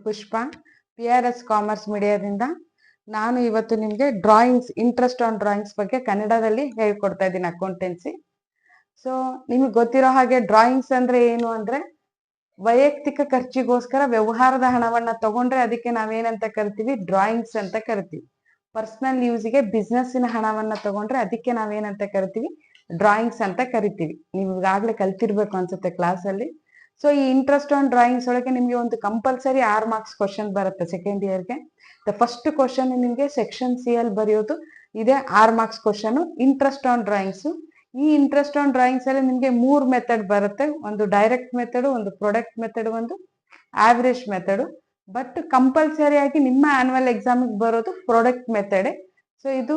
Pushpa, PRS commerce ಮೀಡಿಯಾದಿಂದ. ನಾನು ಇವತ್ತು ನಿಮಗೆ ಡ್ರಾಯಿಂಗ್ಸ್, ಇಂಟ್ರೆಸ್ಟ್ ಆನ್ ಡ್ರಾಯಿಂಗ್ಸ್ ಬಗ್ಗೆ ಕನ್ನಡದಲ್ಲಿ ಹೇಳ್ಕೊಡ್ತಾ ಇದ್ದೀನಿ, ಅಕೌಂಟೆನ್ಸಿ. ಸೊ ನಿಮಗೆ ಗೊತ್ತಿರೋ ಹಾಗೆ ಡ್ರಾಯಿಂಗ್ಸ್ ಅಂದ್ರೆ ಏನು ಅಂದ್ರೆ, ವೈಯಕ್ತಿಕ ಖರ್ಚಿಗೋಸ್ಕರ ವ್ಯವಹಾರದ ಹಣವನ್ನ ತಗೊಂಡ್ರೆ ಅದಕ್ಕೆ ನಾವೇನಂತ ಕರಿತೀವಿ, ಡ್ರಾಯಿಂಗ್ಸ್ ಅಂತ ಕರಿತೀವಿ. ಪರ್ಸನಲ್ ಯೂಸ್ಗೆ ಬಿಸ್ನೆಸ್ಸಿನ ಹಣವನ್ನ ತಗೊಂಡ್ರೆ ಅದಕ್ಕೆ ನಾವೇನಂತ ಕರಿತೀವಿ, ಡ್ರಾಯಿಂಗ್ಸ್ ಅಂತ ಕರಿತೀವಿ. ನೀವು ಈಗಾಗಲೇ ಕಲ್ತಿರ್ಬೇಕು ಅನ್ಸುತ್ತೆ ಕ್ಲಾಸಲ್ಲಿ. ಸೊ ಈ ಇಂಟ್ರೆಸ್ಟ್ ಆನ್ ಡ್ರಾಯಿಂಗ್ಸ್ ಒಳಗೆ ನಿಮಗೆ ಒಂದು ಕಂಪಲ್ಸರಿ 6 ಮಾರ್ಕ್ಸ್ ಕ್ವಶನ್ ಬರುತ್ತೆ ಸೆಕೆಂಡ್ ಇಯರ್ಗೆ. ದ ಫಸ್ಟ್ ಕ್ವಶನ್ ನಿಮಗೆ ಸೆಕ್ಷನ್ ಸಿ ಅಲ್ಲಿ ಬರೆಯೋದು ಇದೆ, 6 marks question interest on drawings. ಈ ಇಂಟ್ರೆಸ್ಟ್ ಆನ್ ಡ್ರಾಯಿಂಗ್ಸ್ ಅಲ್ಲಿ ನಿಮಗೆ 3 ಮೆಥಡ್ ಬರುತ್ತೆ. ಒಂದು ಡೈರೆಕ್ಟ್ ಮೆಥಡ್, ಒಂದು ಪ್ರೊಡಕ್ಟ್ ಮೆಥಡ್, ಒಂದು ಆವರೇಜ್ ಮೆಥಡ್. ಬಟ್ ಕಂಪಲ್ಸರಿ ಆಗಿ ನಿಮ್ಮ ಆನ್ಯುವಲ್ ಎಕ್ಸಾಮ್ ಬರೋದು ಪ್ರೊಡಕ್ಟ್ ಮೆಥಡ್. ಸೊ ಇದು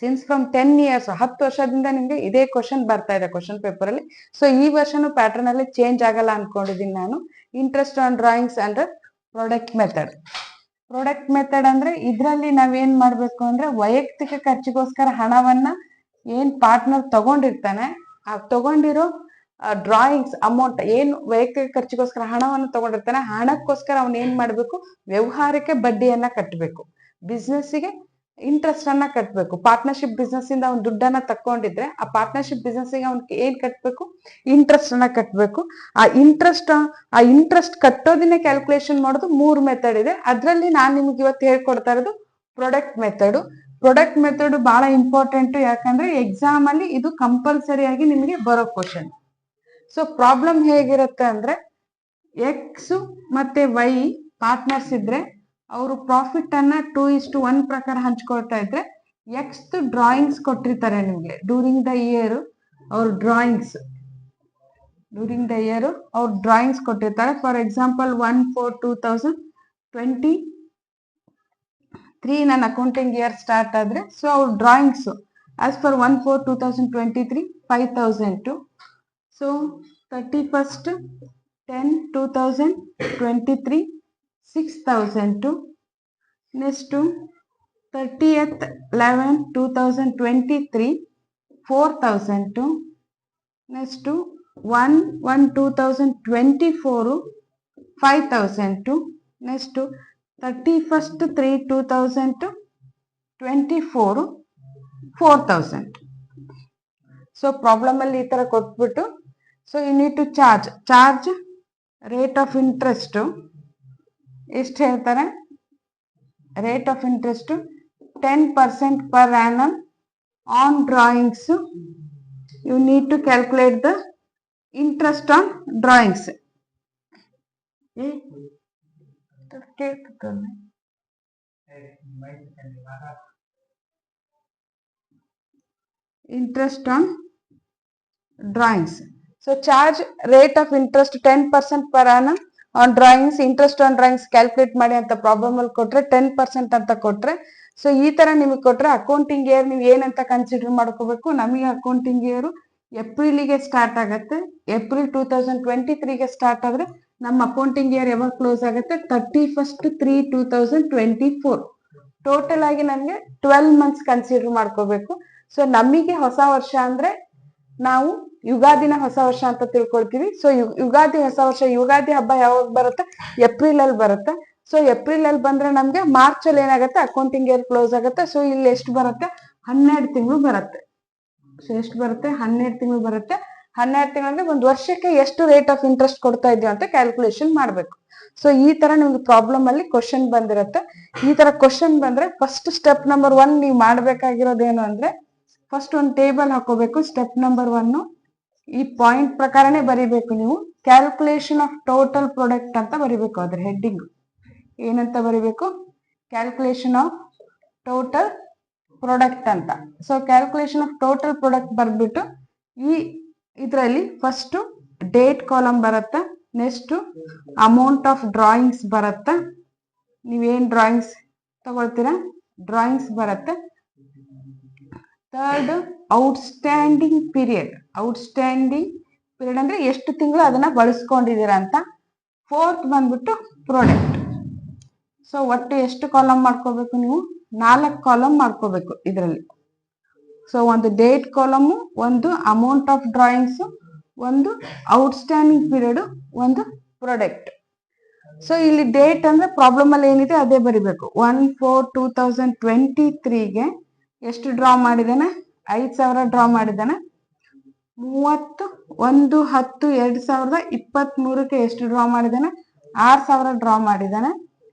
ಸಿನ್ಸ್ ಫ್ರಮ್ 10 ಇಯರ್ಸ್, 10 ವರ್ಷದಿಂದ ನಿಮ್ಗೆ ಇದೇ ಕ್ವಶನ್ ಬರ್ತಾ ಇದೆ ಕ್ವಶನ್ ಪೇಪರ್ ಅಲ್ಲಿ. ಸೊ ಈ ವರ್ಷನು ಪ್ಯಾಟರ್ನ್ ಅಲ್ಲಿ ಚೇಂಜ್ ಆಗಲ್ಲ ಅನ್ಕೊಂಡಿದೀನಿ ನಾನು. Interest on drawings under product method. Product method ಅಂದ್ರೆ ಇದ್ರಲ್ಲಿ ನಾವೇನ್ ಮಾಡ್ಬೇಕು ಅಂದ್ರೆ, ವೈಯಕ್ತಿಕ ಖರ್ಚಿಗೋಸ್ಕರ ಹಣವನ್ನ ಏನ್ ಪಾರ್ಟ್ನರ್ ತಗೊಂಡಿರ್ತಾನೆ, ಆ ತಗೊಂಡಿರೋ ಡ್ರಾಯಿಂಗ್ಸ್ ಅಮೌಂಟ್ ಏನು ವೈಯಕ್ತಿಕ ಖರ್ಚಿಗೋಸ್ಕರ ಹಣವನ್ನು ತಗೊಂಡಿರ್ತಾನೆ, ಹಣಕ್ಕೋಸ್ಕರ ಅವ್ನು ಏನ್ ಮಾಡ್ಬೇಕು, ವ್ಯವಹಾರಕ್ಕೆ ಬಡ್ಡಿಯನ್ನ ಕಟ್ಟಬೇಕು, ಬಿಸ್ನೆಸ್ಸಿಗೆ ಇಂಟ್ರೆಸ್ಟ್ ಅನ್ನ ಕಟ್ಟಬೇಕು. ಪಾರ್ಟ್ನರ್ಶಿಪ್ ಬಿಸ್ನೆಸ್ ಇಂದ ಅವ್ನು ದುಡ್ಡನ್ನ ತಕೊಂಡಿದ್ರೆ ಆ ಪಾರ್ಟ್ನರ್ಶಿಪ್ ಬಿಸ್ನೆಸ್ ಗೆ ಅವ್ನಿಗೆ ಏನ್ ಕಟ್ಟಬೇಕು, ಇಂಟ್ರೆಸ್ಟ್ ಅನ್ನ ಕಟ್ಟಬೇಕು. ಆ ಇಂಟ್ರೆಸ್ಟ್ ಕಟ್ಟೋದನ್ನೇ ಕ್ಯಾಲ್ಕುಲೇಷನ್ ಮಾಡೋದು 3 ಮೆಥಡ್ ಇದೆ. ಅದ್ರಲ್ಲಿ ನಾನು ನಿಮ್ಗೆ ಇವತ್ತು ಹೇಳ್ಕೊಡ್ತಾ ಇರೋದು ಪ್ರೊಡಕ್ಟ್ ಮೆಥಡ್. ಪ್ರೊಡಕ್ಟ್ ಮೆಥಡ್ ಬಹಳ ಇಂಪಾರ್ಟೆಂಟ್, ಯಾಕಂದ್ರೆ ಎಕ್ಸಾಮ್ ಅಲ್ಲಿ ಇದು ಕಂಪಲ್ಸರಿ ಆಗಿ ನಿಮಗೆ ಬರೋ ಕ್ವಶನ್. ಸೊ ಪ್ರಾಬ್ಲಮ್ ಹೇಗಿರುತ್ತೆ ಅಂದ್ರೆ, ಎಕ್ಸ್ ಮತ್ತೆ ವೈ ಪಾರ್ಟ್ನರ್ಸ್ ಇದ್ರೆ ಅವರು ಪ್ರಾಫಿಟ್ ಅನ್ನ 2:1 ಪ್ರಕಾರ ಹಂಚ್ಕೊಳ್ತಾ ಇದ್ರೆ, ಎಕ್ಸ್ ಡ್ರಾಯಿಂಗ್ಸ್ ಕೊಟ್ಟಿರ್ತಾರೆ ನಿಮ್ಗೆ ಡ್ಯೂರಿಂಗ್ ದ ಇಯರ್. ಅವ್ರ ಡ್ರಾಯಿಂಗ್ಸ್ ಕೊಟ್ಟಿರ್ತಾರೆ. ಫಾರ್ ಎಕ್ಸಾಂಪಲ್ 1/4/2023 ನನ್ನ ಅಕೌಂಟಿಂಗ್ ಇಯರ್ ಸ್ಟಾರ್ಟ್ ಆದ್ರೆ, ಸೊ ಅವ್ರ drawings as for 1/4/2023 5,000. So 31/10/2023 6,000. Next 30th/11/2023 4,000. Next 1/1/2024 5,000. Next 31st/3/2024 4,000. So problem ಅಲ್ಲಿ ಈ ತರ ಕೊಟ್ಬಿಟ್ಟು, so you need to charge rate of interest. ಎಷ್ಟು ಹೇಳ್ತಾರೆ, rate of interest 10% per annum on drawings. You need to calculate the interest on drawings. Interest on drawings. So charge rate of interest 10% per annum on drawings. Interest on drawings calculate ಮಾಡಿ ಅಂತ problem ಅಲ್ಲಿ ಕೊಟ್ರೆ 10% ಅಂತ ಕೊಟ್ರೆ, so ಈ ತರ ನಿಮಗೆ ಕೊಟ್ರೆ ಅಕೌಂಟಿಂಗ್ ಇಯರ್ ನೀವು ಏನಂತ ಕನ್ಸಿಡರ್ ಮಾಡ್ಕೋಬೇಕು. ನಮಗೆ ಅಕೌಂಟಿಂಗ್ ಇಯರ್ ಏಪ್ರಿಲ್ಗೆ ಸ್ಟಾರ್ಟ್ ಆಗುತ್ತೆ. ಏಪ್ರಿಲ್ 2023ಗೆ ಸ್ಟಾರ್ಟ್ ಆದ್ರೆ ನಮ್ಮ ಅಕೌಂಟಿಂಗ್ ಇಯರ್ ಯಾವಾಗ ಕ್ಲೋಸ್ ಆಗುತ್ತೆ, 31/3/2024. ಟೋಟಲ್ ಆಗಿ ನಮ್ಗೆ 12 ಮಂತ್ಸ್ ಕನ್ಸಿಡರ್ ಮಾಡ್ಕೋಬೇಕು. ಸೊ ನಮಗೆ ಹೊಸ ವರ್ಷ ಅಂದ್ರೆ ನಾವು ಯುಗಾದಿನ ಹೊಸ ವರ್ಷ ಅಂತ ತಿಳ್ಕೊಳ್ತೀವಿ. ಸೊ ಯುಗಾದಿ ಹೊಸ ವರ್ಷ, ಯುಗಾದಿ ಹಬ್ಬ ಯಾವಾಗ ಬರುತ್ತೆ, ಏಪ್ರಿಲ್ ಅಲ್ಲಿ ಬರುತ್ತೆ. ಸೊ ಏಪ್ರಿಲ್ ಅಲ್ಲಿ ಬಂದ್ರೆ ನಮ್ಗೆ ಮಾರ್ಚ್ ಅಲ್ಲಿ ಏನಾಗುತ್ತೆ, ಅಕೌಂಟಿಂಗ್ ಇಯರ್ ಕ್ಲೋಸ್ ಆಗುತ್ತೆ. ಸೊ ಇಲ್ಲಿ ಎಷ್ಟು ಬರುತ್ತೆ, 12 ತಿಂಗಳು ಬರುತ್ತೆ. ಸೊ ಎಷ್ಟು ಬರುತ್ತೆ, 12 ತಿಂಗಳು ಬರುತ್ತೆ. 12 ತಿಂಗಳಿಗೆ ಒಂದು ವರ್ಷಕ್ಕೆ ಎಷ್ಟು ರೇಟ್ ಆಫ್ ಇಂಟ್ರೆಸ್ಟ್ ಕೊಡ್ತಾ ಇದೀವಿ ಅಂತ ಕ್ಯಾಲ್ಕುಲೇಷನ್ ಮಾಡ್ಬೇಕು. ಸೊ ಈ ತರ ನಿಮ್ಗೆ ಪ್ರಾಬ್ಲಮ್ ಅಲ್ಲಿ ಕ್ವಶನ್ ಬಂದಿರುತ್ತೆ. ಈ ತರ ಕ್ವಶನ್ ಬಂದ್ರೆ ಫಸ್ಟ್ ಸ್ಟೆಪ್ ನಂಬರ್ 1 ನೀವು ಮಾಡ್ಬೇಕಾಗಿರೋದೇನು ಅಂದ್ರೆ, ಫಸ್ಟ್ ಒಂದು ಟೇಬಲ್ ಹಾಕೋಬೇಕು. ಸ್ಟೆಪ್ ನಂಬರ್ 1 ಈ ಪಾಯಿಂಟ್ ಪ್ರಕಾರನೇ ಬರಿಬೇಕು. ನೀವು ಕ್ಯಾಲ್ಕುಲೇಷನ್ ಆಫ್ ಟೋಟಲ್ ಪ್ರಾಡಕ್ಟ್ ಅಂತ ಬರಿಬೇಕು. ಅದ್ರ ಹೆಡ್ಡಿಂಗ್ ಏನಂತ ಬರಿಬೇಕು, ಕ್ಯಾಲ್ಕುಲೇಷನ್ ಆಫ್ ಟೋಟಲ್ ಪ್ರಾಡಕ್ಟ್ ಅಂತ. So calculation of total product ಬರ್ಬಿಟ್ಟು ಇದರಲ್ಲಿ ಫಸ್ಟ್ ಡೇಟ್ ಕಾಲಮ್ ಬರುತ್ತೆ. ನೆಕ್ಸ್ಟ್ ಅಮೌಂಟ್ ಆಫ್ ಡ್ರಾಯಿಂಗ್ಸ್ ಬರುತ್ತೆ. ನೀವೇನ್ ಡ್ರಾಯಿಂಗ್ಸ್ ತಗೊಳ್ತೀರಾ ಡ್ರಾಯಿಂಗ್ಸ್ ಬರುತ್ತೆ. ಥರ್ಡ್ ಔಟ್ಸ್ಟ್ಯಾಂಡಿಂಗ್ ಪೀರಿಯಡ್ ಅಂದ್ರೆ ಎಷ್ಟು ತಿಂಗಳು ಅದನ್ನ ಬಳಸ್ಕೊಂಡಿದ್ದೀರಾ ಅಂತ. ಫೋರ್ತ್ ಬಂದ್ಬಿಟ್ಟು ಪ್ರಾಡಕ್ಟ್. ಸೊ ಒಟ್ಟು ಎಷ್ಟು ಕಾಲಮ್ ಮಾಡ್ಕೋಬೇಕು ನೀವು, 4 ಕಾಲಮ್ ಮಾಡ್ಕೋಬೇಕು ಇದರಲ್ಲಿ. ಸೊ ಒಂದು ಡೇಟ್ ಕಾಲಮ್, ಒಂದು ಅಮೌಂಟ್ ಆಫ್ ಡ್ರಾಯಿಂಗ್ಸ್, ಒಂದು ಔಟ್ಸ್ಟ್ಯಾಂಡಿಂಗ್ ಪೀರಿಯಡ್, ಒಂದು ಪ್ರಾಡಕ್ಟ್. ಸೊ ಇಲ್ಲಿ ಡೇಟ್ ಅಂದ್ರೆ ಪ್ರಾಬ್ಲಮ್ ಅಲ್ಲಿ ಏನಿದೆ ಅದೇ ಬರಿಬೇಕು. 1/4/2023ಗೆ ಎಷ್ಟು ಡ್ರಾ ಮಾಡಿದಾನೆ? 5,000 ಡ್ರಾ ಮಾಡಿದಾನೆ. 31/10/2023ಕ್ಕೆ ಎಷ್ಟು ಡ್ರಾ ಮಾಡಿದಾನೆ? 6,000 ಡ್ರಾ ಮಾಡಿದಾನೆ.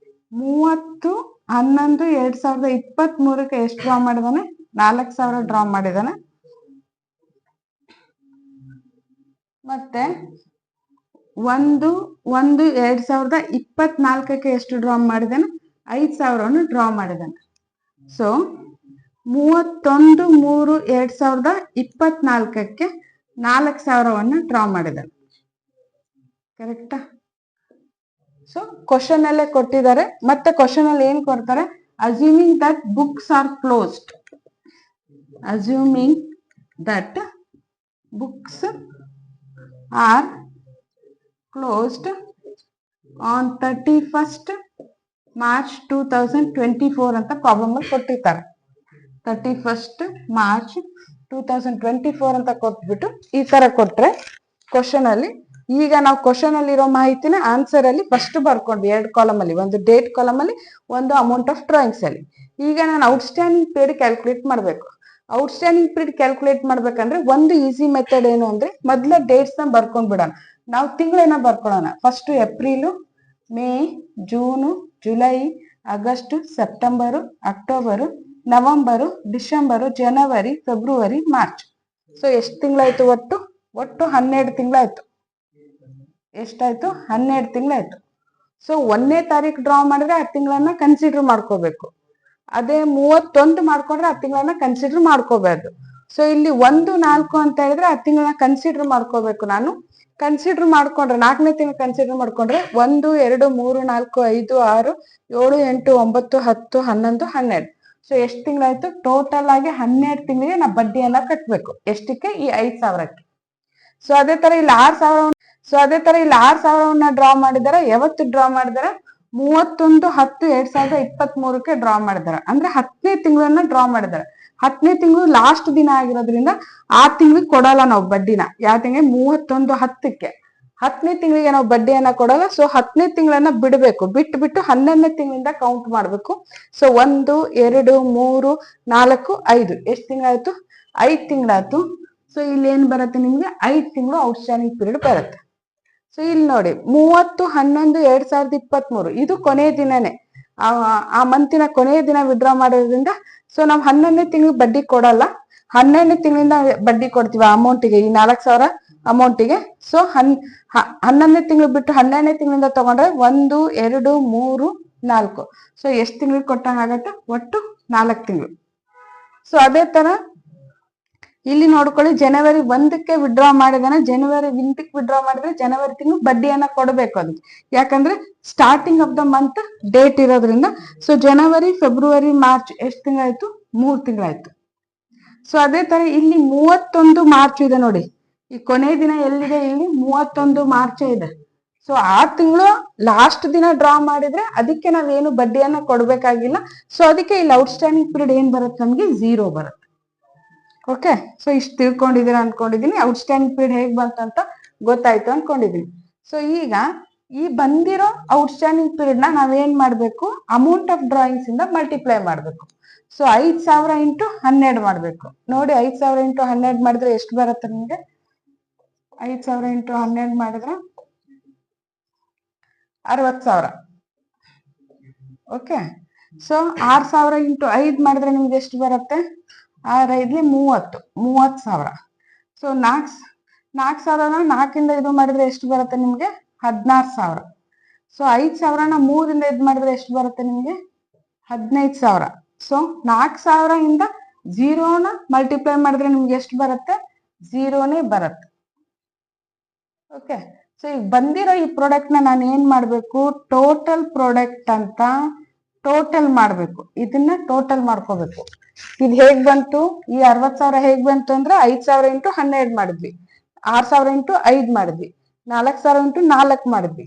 30/11/2023ಕ್ಕೆ ಎಷ್ಟು ಡ್ರಾ ಮಾಡಿದಾನೆ? 4,000 ಡ್ರಾ ಮಾಡಿದಾನೆ. ಮತ್ತೆ 1/1/2024ಕ್ಕೆ ಎಷ್ಟು ಡ್ರಾ ಮಾಡಿದಾನೆ? 5,000 ಡ್ರಾ ಮಾಡಿದಾನೆ. ಸೊ 31/3/2024ಕ್ಕೆ 4,000 ಡ್ರಾ ಮಾಡಿದಾನೆ. ಕರೆಕ್ಟಾ? ಸೊ ಕ್ವಶನ್ ಅಲ್ಲೇ ಕೊಟ್ಟಿದ್ದಾರೆ. ಮತ್ತೆ ಕ್ವಶನ್ ಅಲ್ಲಿ ಏನ್ ಕೊಡ್ತಾರೆ? Assuming that books are closed. Assuming that books are closed on 31st March 2024 ಅಂತ ಪ್ರಾಬ್ಲಮ್ ಅಲ್ಲಿ ಕೊಟ್ಟಿರ್ತಾರೆ. 31st March 2024 ಅಂತ ಕೊಟ್ಬಿಟ್ಟು ಈ ತರ ಕೊಟ್ರೆ ಕ್ವಶನ್ ಅಲ್ಲಿ, ಈಗ ನಾವು ಕ್ವಶನ್ ಅಲ್ಲಿ ಇರೋ ಮಾಹಿತಿನ ಆನ್ಸರ್ ಅಲ್ಲಿ ಫಸ್ಟ್ ಬರ್ಕೊಂಡ್ವಿ. 2 ಕಾಲಮ್ ಅಲ್ಲಿ, ಒಂದು ಡೇಟ್ ಕಾಲಮ್ ಅಲ್ಲಿ, ಒಂದು ಅಮೌಂಟ್ ಆಫ್ ಡ್ರಾಯಿಂಗ್ಸ್ ಅಲ್ಲಿ. ಈಗ ನಾನು ಔಟ್ಸ್ಟ್ಯಾಂಡಿಂಗ್ ಪೀರಿಯಡ್ ಕ್ಯಾಲ್ಕುಲೇಟ್ ಮಾಡ್ಬೇಕು. ಔಟ್ಸ್ಟ್ಯಾಂಡಿಂಗ್ ಪೀರಿಯಡ್ ಕ್ಯಾಲ್ಕುಲೇಟ್ ಮಾಡ್ಬೇಕಂದ್ರೆ ಒಂದು ಈಸಿ ಮೆಥಡ್ ಏನು ಅಂದ್ರೆ, ಮೊದ್ಲ ಡೇಟ್ಸ್ ನ ಬರ್ಕೊಂಡ್ಬಿಡೋಣ. ನಾವು ತಿಂಗಳನ್ನ ಬರ್ಕೊಳ್ಳೋಣ. First April, May, June, July, August, September, October, November, December, January, February, March. So ಎಷ್ಟು ತಿಂಗಳಾಯ್ತು? ಒಟ್ಟು 12 ತಿಂಗಳಾಯ್ತು. ಎಷ್ಟಾಯ್ತು? 12 ತಿಂಗಳಾಯ್ತು. ಸೊ 1ನೇ ತಾರೀಕು ಡ್ರಾ ಮಾಡಿದ್ರೆ ಆ ತಿಂಗಳನ್ನ ಕನ್ಸಿಡರ್ ಮಾಡ್ಕೋಬೇಕು. ಅದೇ 31 ಮಾಡ್ಕೊಂಡ್ರೆ ಆ ತಿಂಗಳನ್ನ ಕನ್ಸಿಡರ್ ಮಾಡ್ಕೋಬಾರ್ದು. ಸೊ ಇಲ್ಲಿ 1-4 ಅಂತ ಹೇಳಿದ್ರೆ ಆ ತಿಂಗಳನ್ನ ಕನ್ಸಿಡರ್ ಮಾಡ್ಕೋಬೇಕು. ನಾನು ಕನ್ಸಿಡರ್ ಮಾಡ್ಕೊಂಡ್ರೆ 4ನೇ ತಿಂಗಳು ಕನ್ಸಿಡರ್ ಮಾಡ್ಕೊಂಡ್ರೆ 1, 2, 3, 4, 5, 6, 7, 8, 9, 10, 11, 12. ಸೊ ಎಷ್ಟು ತಿಂಗಳಾಯ್ತು? ಟೋಟಲ್ ಆಗಿ 12 ತಿಂಗಳಿಗೆ ನಾವು ಬಡ್ಡಿಯನ್ನ ಕಟ್ಬೇಕು. ಎಷ್ಟಕ್ಕೆ? ಈ 5,000ಕ್ಕೆ. ಸೊ ಅದೇ ತರ ಇಲ್ಲಿ 6,000 ಡ್ರಾ ಮಾಡಿದಾರೆ. ಯಾವತ್ತು ಡ್ರಾ ಮಾಡಿದಾರೆ? 31/10/2023ಕ್ಕೆ ಡ್ರಾ ಮಾಡಿದಾರೆ. ಅಂದ್ರೆ 10ನೇ ತಿಂಗಳನ್ನ ಡ್ರಾ ಮಾಡಿದಾರೆ. 10ನೇ ತಿಂಗಳು ಲಾಸ್ಟ್ ದಿನ ಆಗಿರೋದ್ರಿಂದ ಆ ತಿಂಗಳಿಗೆ ಕೊಡಲ್ಲ ನಾವು ಬಡ್ಡಿನ. ಯಾವ ತಿಂಗಳಿಗೆ? 31/10ಕ್ಕೆ. 10ನೇ ತಿಂಗಳಿಗೆ ನಾವು ಬಡ್ಡಿಯನ್ನ ಕೊಡಲ್ಲ. ಸೊ 10ನೇ ತಿಂಗಳನ್ನ ಬಿಟ್ಟು 11ನೇ ತಿಂಗಳಿಂದ ಕೌಂಟ್ ಮಾಡ್ಬೇಕು. ಸೊ 1, 2, 3, 4, 5 ಎಷ್ಟು ತಿಂಗಳಾಯ್ತು? 5 ತಿಂಗಳಾಯ್ತು. ಸೊ ಇಲ್ಲಿ ಏನ್ ಬರುತ್ತೆ ನಿಮ್ಗೆ? 5 ತಿಂಗಳು ಔಟ್ಸ್ಟ್ಯಾಂಡಿಂಗ್ ಪೀರಿಯಡ್ ಬರುತ್ತೆ. ಸೊ ಇಲ್ಲಿ ನೋಡಿ 30/11/2023 ಇದು ಕೊನೆಯ ದಿನನೇ. ಆ ಮಂತಿನ ಕೊನೆಯ ದಿನ ವಿಡ್ರಾ ಮಾಡೋದ್ರಿಂದ ಸೊ ನಾವು 11ನೇ ತಿಂಗಳು ಬಡ್ಡಿ ಕೊಡಲ್ಲ. 12ನೇ ತಿಂಗಳಿಂದ ಬಡ್ಡಿ ಕೊಡ್ತೀವಿ ಆ ಅಮೌಂಟಿಗೆ, ಈ 4,000 ಅಮೌಂಟಿಗೆ. ಸೊ 11ನೇ ತಿಂಗಳು ಬಿಟ್ಟು 12ನೇ ತಿಂಗಳಿಂದ ತಗೊಂಡ್ರೆ 1, 2, 3, 4. ಸೊ ಎಷ್ಟು ತಿಂಗಳಿಗೆ ಕೊಟ್ಟಂಗಾಗತ್ತೆ? ಒಟ್ಟು 4 ತಿಂಗಳು. ಸೊ ಅದೇ ತರ ಇಲ್ಲಿ ನೋಡ್ಕೊಳ್ಳಿ, ಜನವರಿ 1ಕ್ಕೆ ವಿಡ್ರಾ ಮಾಡಿದಾನೆ. ಜನವರಿ 1ಕ್ಕೆ ವಿಡ್ರಾ ಮಾಡಿದ್ರೆ ಜನವರಿ ತಿಂಗಳು ಬಡ್ಡಿಯನ್ನ ಕೊಡಬೇಕು ಅದಕ್ಕೆ. ಯಾಕಂದ್ರೆ starting of the month date ಇರೋದ್ರಿಂದ. ಸೊ ಜನವರಿ, ಫೆಬ್ರವರಿ, ಮಾರ್ಚ್ ಎಷ್ಟು ತಿಂಗಳಾಯ್ತು? 3 ತಿಂಗಳಾಯ್ತು. ಸೊ ಅದೇ ತರ ಇಲ್ಲಿ 31 ಮಾರ್ಚ್ ಇದೆ ನೋಡಿ. ಈ ಕೊನೆ ದಿನ ಎಲ್ಲಿದೆ? ಇಲ್ಲಿ 31 ಮಾರ್ಚ್ ಇದೆ. ಸೊ ಆ ತಿಂಗಳು ಲಾಸ್ಟ್ ದಿನ ಡ್ರಾ ಮಾಡಿದ್ರೆ ಅದಕ್ಕೆ ನಾವೇನು ಬಡ್ಡಿಯನ್ನ ಕೊಡ್ಬೇಕಾಗಿಲ್ಲ. ಸೊ ಅದಕ್ಕೆ ಇಲ್ಲಿ ಔಟ್ಸ್ಟ್ಯಾಂಡಿಂಗ್ ಪೀರಿಯಡ್ ಏನ್ ಬರುತ್ತೆ? ನಮ್ಗೆ 0 ಬರುತ್ತೆ. ಓಕೆ, ಸೊ ಇಷ್ಟು ತಿಳ್ಕೊಂಡಿದ್ದೀರಾ ಅನ್ಕೊಂಡಿದೀನಿ. ಔಟ್ಸ್ಟ್ಯಾಂಡಿಂಗ್ ಪೀರಿಯಡ್ ಹೇಗ್ ಬಂತಂತ ಗೊತ್ತಾಯ್ತು ಅನ್ಕೊಂಡಿದೀನಿ. ಸೊ ಈಗ ಈ ಬಂದಿರೋ ಔಟ್ಸ್ಟ್ಯಾಂಡಿಂಗ್ ಪೀರಿಯಡ್ ನ ನಾವೇನ್ ಮಾಡ್ಬೇಕು? ಅಮೌಂಟ್ ಆಫ್ ಡ್ರಾಯಿಂಗ್ಸ್ ಇಂದ ಮಲ್ಟಿಪ್ಲೈ ಮಾಡ್ಬೇಕು. ಸೊ 5,000 ಇಂಟು 12 ಮಾಡ್ಬೇಕು. ನೋಡಿ 5,000 ಇಂಟು 12 ಮಾಡಿದ್ರೆ ಎಷ್ಟು ಬರುತ್ತೆ ನಿಮ್ಗೆ? 5,000 ಇಂಟು 12 ಮಾಡಿದ್ರೆ 60,000. ಓಕೆ, ಸೊ 6,000 ಇಂಟು 5 ಮಾಡಿದ್ರೆ ನಿಮ್ಗೆ ಎಷ್ಟು ಬರುತ್ತೆ? 6×5 30,000. ಸೊ 4,000ನ 4ಇಂದ ಇದು ಮಾಡಿದ್ರೆ ಎಷ್ಟು ಬರುತ್ತೆ ನಿಮ್ಗೆ? 16,000. ಸೊ 5,000ನ 3ಇಂದ ಇದು ಮಾಡಿದ್ರೆ ಎಷ್ಟು ಬರುತ್ತೆ ನಿಮ್ಗೆ? 15,000. ಸೊ 4,000 ಇಂದ 0ನ ಮಲ್ಟಿಪ್ಲೈ ಮಾಡಿದ್ರೆ ನಿಮ್ಗೆ ಎಷ್ಟು ಬರುತ್ತೆ? 0ನೇ ಬರುತ್ತೆ. ಓಕೆ, ಸೊ ಈಗ ಬಂದಿರೋ ಈ ಪ್ರಾಡಕ್ಟ್ ನ ನಾನು ಏನ್ ಮಾಡ್ಬೇಕು? ಟೋಟಲ್ ಪ್ರಾಡಕ್ಟ್ ಅಂತ ಟೋಟಲ್ ಮಾಡ್ಬೇಕು. ಇದನ್ನ ಟೋಟಲ್ ಮಾಡ್ಕೋಬೇಕು. ಇದು ಹೇಗ್ ಬಂತು? ಈ 60,000 ಹೇಗ್ ಬಂತು ಅಂದ್ರೆ 5,000 ಇಂಟು 12 ಮಾಡಿದ್ವಿ, 6,000 ಇಂಟು 5 ಮಾಡಿದ್ವಿ, 4,000 ಇಂಟು 4 ಮಾಡಿದ್ವಿ,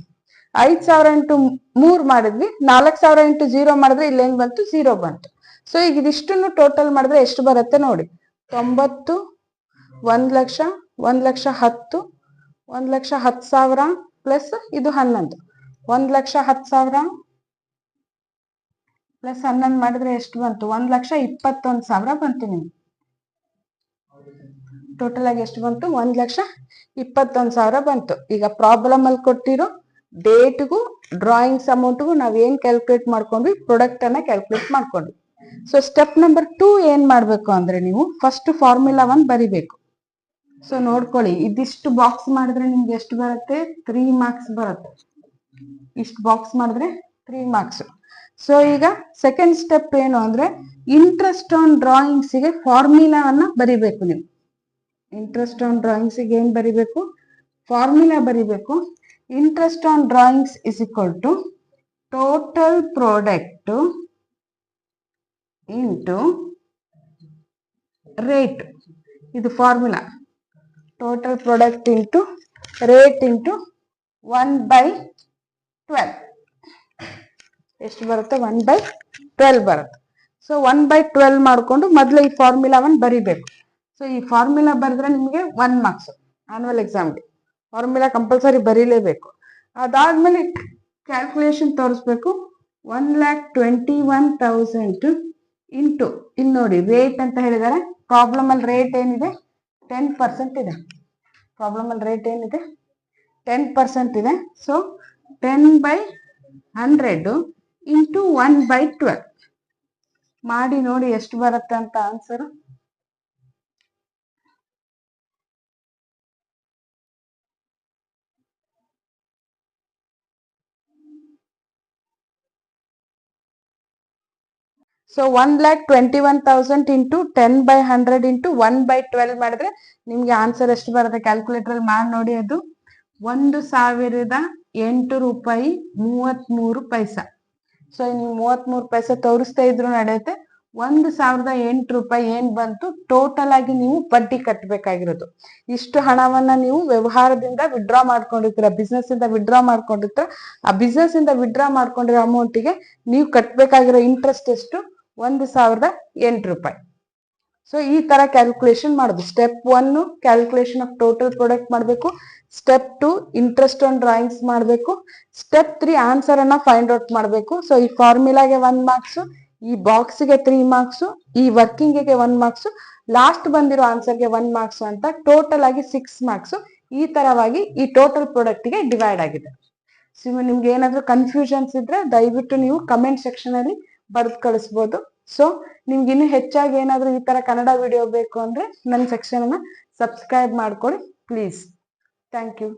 5,000 ಇಂಟು 3 ಮಾಡಿದ್ವಿ, 4,000 ಇಂಟು 0 ಮಾಡಿದ್ರೆ ಇಲ್ಲಿ ಏನ್ ಬಂತು? 0 ಬಂತು. ಸೊ ಈಗ ಇದಿಷ್ಟನ್ನು ಟೋಟಲ್ ಮಾಡಿದ್ರೆ ಎಷ್ಟು ಬರುತ್ತೆ ನೋಡಿ? 90, 1,00,000, 1,10,000, 1,10,000 ಪ್ಲಸ್ ಇದು 11, 1,10,000 ಪ್ಲಸ್ 11 ಮಾಡಿದ್ರೆ ಎಷ್ಟು ಬಂತು? 1,21,000 ಬಂತು ನಿಮ್ಗೆ. ಟೋಟಲ್ ಆಗಿ ಎಷ್ಟು ಬಂತು? 1,21,000 ಬಂತು. ಈಗ ಪ್ರಾಬ್ಲಮ್ ಅಲ್ಲಿ ಕೊಟ್ಟಿರೋ ಡೇಟ್ಗೂ ಡ್ರಾಯಿಂಗ್ಸ್ ಅಮೌಂಟ್ಗೂ ನಾವೇನ್ ಕ್ಯಾಲ್ಕುಲೇಟ್ ಮಾಡ್ಕೊಂಡ್ವಿ? ಪ್ರಾಡಕ್ಟ್ ಅನ್ನ ಕ್ಯಾಲ್ಕುಲೇಟ್ ಮಾಡ್ಕೊಂಡ್ವಿ. ಸೊ ಸ್ಟೆಪ್ ನಂಬರ್ 2 ಏನ್ ಮಾಡ್ಬೇಕು ಅಂದ್ರೆ, ನೀವು ಫಸ್ಟ್ ಫಾರ್ಮುಲಾ 1 ಬರಿಬೇಕು. ಸೊ ನೋಡ್ಕೊಳ್ಳಿ, ಇದಿಷ್ಟು ಬಾಕ್ಸ್ ಮಾಡಿದ್ರೆ ನಿಮ್ಗೆ ಎಷ್ಟು ಬರುತ್ತೆ? 3 ಮಾರ್ಕ್ಸ್ ಬರುತ್ತೆ. ಇಷ್ಟು ಬಾಕ್ಸ್ ಮಾಡಿದ್ರೆ 3 ಮಾರ್ಕ್ಸ್. ಸೊ ಈಗ ಸೆಕೆಂಡ್ ಸ್ಟೆಪ್ ಏನು ಅಂದ್ರೆ, ಇಂಟ್ರೆಸ್ಟ್ ಆನ್ ಡ್ರಾಯಿಂಗ್ಸ್ ಗೆ ಫಾರ್ಮುಲಾವನ್ನ ಬರಿಬೇಕು. ನೀವು ಇಂಟ್ರೆಸ್ಟ್ ಆನ್ ಡ್ರಾಯಿಂಗ್ಸ್ ಗೆ ಏನ್ ಬರಿಬೇಕು? ಫಾರ್ಮುಲಾ ಬರಿಬೇಕು. Interest on drawings is equal to total product into rate. ಇದು formula. Total product into rate into 1/12. ಎಷ್ಟು ಬರುತ್ತೆ? 1/12 ಬರುತ್ತೆ. ಸೊ 1/12 ಮಾಡ್ಕೊಂಡು ಮೊದಲು ಈ ಫಾರ್ಮುಲಾ 1 ಬರಿಬೇಕು. ಸೊ ಈ ಫಾರ್ಮುಲಾ ಬರೆದ್ರೆ ನಿಮಗೆ 1 ಮಾರ್ಕ್ಸ್ ಆನ್ಯುವಲ್ ಎಕ್ಸಾಮ್ಗೆ. ಫಾರ್ಮುಲಾ ಕಂಪಲ್ಸರಿ ಬರೀಲೇಬೇಕು. ಅದಾದ್ಮೇಲೆ ಕ್ಯಾಲ್ಕುಲೇಷನ್ ತೋರಿಸ್ಬೇಕು. 1,21,000 ಇಂಟು, ಇಲ್ಲಿ ನೋಡಿ ರೇಟ್ ಅಂತ ಹೇಳಿದ್ದಾರೆ. ಪ್ರಾಬ್ಲಮ್ ಅಲ್ಲಿ ರೇಟ್ ಏನಿದೆ? 10% ಇದೆ. ಪ್ರಾಬ್ಲಮ್ ಅಲ್ಲಿ ರೇಟ್ ಏನಿದೆ? 10% ಇದೆ. ಸೊ 10/100 ಇಂಟು 1/12 ಮಾಡಿ ನೋಡಿ ಎಷ್ಟು ಬರುತ್ತೆ ಅಂತ ಆನ್ಸರ್. ಸೊ 1,21,000 ಇಂಟು 10/100 ಇಂಟು 1/12 ಮಾಡಿದ್ರೆ ನಿಮ್ಗೆ ಆನ್ಸರ್ ಎಷ್ಟು ಬರುತ್ತೆ? ಕ್ಯಾಲ್ಕುಲೇಟರ್ ಅಲ್ಲಿ ಮಾಡಿ ನೋಡಿ. ಅದು 1,008 ರೂಪಾಯಿ 33 ಪೈಸಾ. ಸೊ ನೀವು 33 ಪೈಸೆ ತೋರಿಸ್ತಾ ಇದ್ರು ನಡೆಯುತ್ತೆ. 1,008 ರೂಪಾಯಿ ಏನ್ ಬಂತು? ಟೋಟಲ್ ಆಗಿ ನೀವು ಬಡ್ಡಿ ಕಟ್ಟಬೇಕಾಗಿರೋದು. ಇಷ್ಟು ಹಣವನ್ನ ನೀವು ವ್ಯವಹಾರದಿಂದ ವಿಡ್ರಾ ಮಾಡ್ಕೊಂಡಿರ್ತೀರ, ಬಿಸ್ನೆಸ್ ಇಂದ ವಿಡ್ರಾ ಮಾಡ್ಕೊಂಡಿರ್ತೀರ. ಆ ಬಿಸ್ನೆಸ್ ಇಂದ ವಿಡ್ರಾ ಮಾಡ್ಕೊಂಡಿರೋ ಅಮೌಂಟಿಗೆ ನೀವು ಕಟ್ಟಬೇಕಾಗಿರೋ ಇಂಟ್ರೆಸ್ಟ್ ಎಷ್ಟು? 1,008 ರೂಪಾಯಿ. ಸೊ ಈ ತರ ಕ್ಯಾಲ್ಕುಲೇಷನ್ ಮಾಡುದು. Step 1 calculation of total product ಮಾಡಬೇಕು. ಸ್ಟೆಪ್ 2 ಇಂಟ್ರೆಸ್ಟ್ ಆನ್ ಡ್ರಾಯಿಂಗ್ಸ್ ಮಾಡಬೇಕು. ಸ್ಟೆಪ್ 3 ಆನ್ಸರ್ ಅನ್ನ ಫೈಂಡ್ ಔಟ್ ಮಾಡಬೇಕು. ಸೊ ಈ ಫಾರ್ಮುಲಾಗೆ 1 ಮಾರ್ಕ್ಸ್, ಈ ಬಾಕ್ಸ್ಗೆ 3 ಮಾರ್ಕ್ಸ್, ಈ ವರ್ಕಿಂಗ್ಗೆ 1 ಮಾರ್ಕ್ಸ್, ಲಾಸ್ಟ್ ಬಂದಿರೋ ಆನ್ಸರ್ಗೆ 1 ಮಾರ್ಕ್ಸ್ ಅಂತ ಟೋಟಲ್ ಆಗಿ 6 ಮಾರ್ಕ್ಸ್. ಈ ತರವಾಗಿ ಈ ಟೋಟಲ್ ಪ್ರಾಡಕ್ಟ್ ಗೆ ಡಿವೈಡ್ ಆಗಿದೆ. ಸೊ ನಿಮ್ಗೆ ಏನಾದ್ರೂ ಕನ್ಫ್ಯೂಷನ್ಸ್ ಇದ್ರೆ ದಯವಿಟ್ಟು ನೀವು ಕಮೆಂಟ್ ಸೆಕ್ಷನ್ ಅಲ್ಲಿ ಬರೆದು ಕಳಿಸ್ಬೋದು. ಸೊ ನಿಮ್ಗೆ ಇನ್ನೂ ಹೆಚ್ಚಾಗಿ ಏನಾದ್ರೂ ಈ ತರ ಕನ್ನಡ ವಿಡಿಯೋ ಬೇಕು ಅಂದ್ರೆ ನನ್ನ ಸೆಕ್ಷನ್ ಅನ್ನ ಸಬ್ಸ್ಕ್ರೈಬ್ ಮಾಡ್ಕೊಳ್ಳಿ ಪ್ಲೀಸ್. Thank you.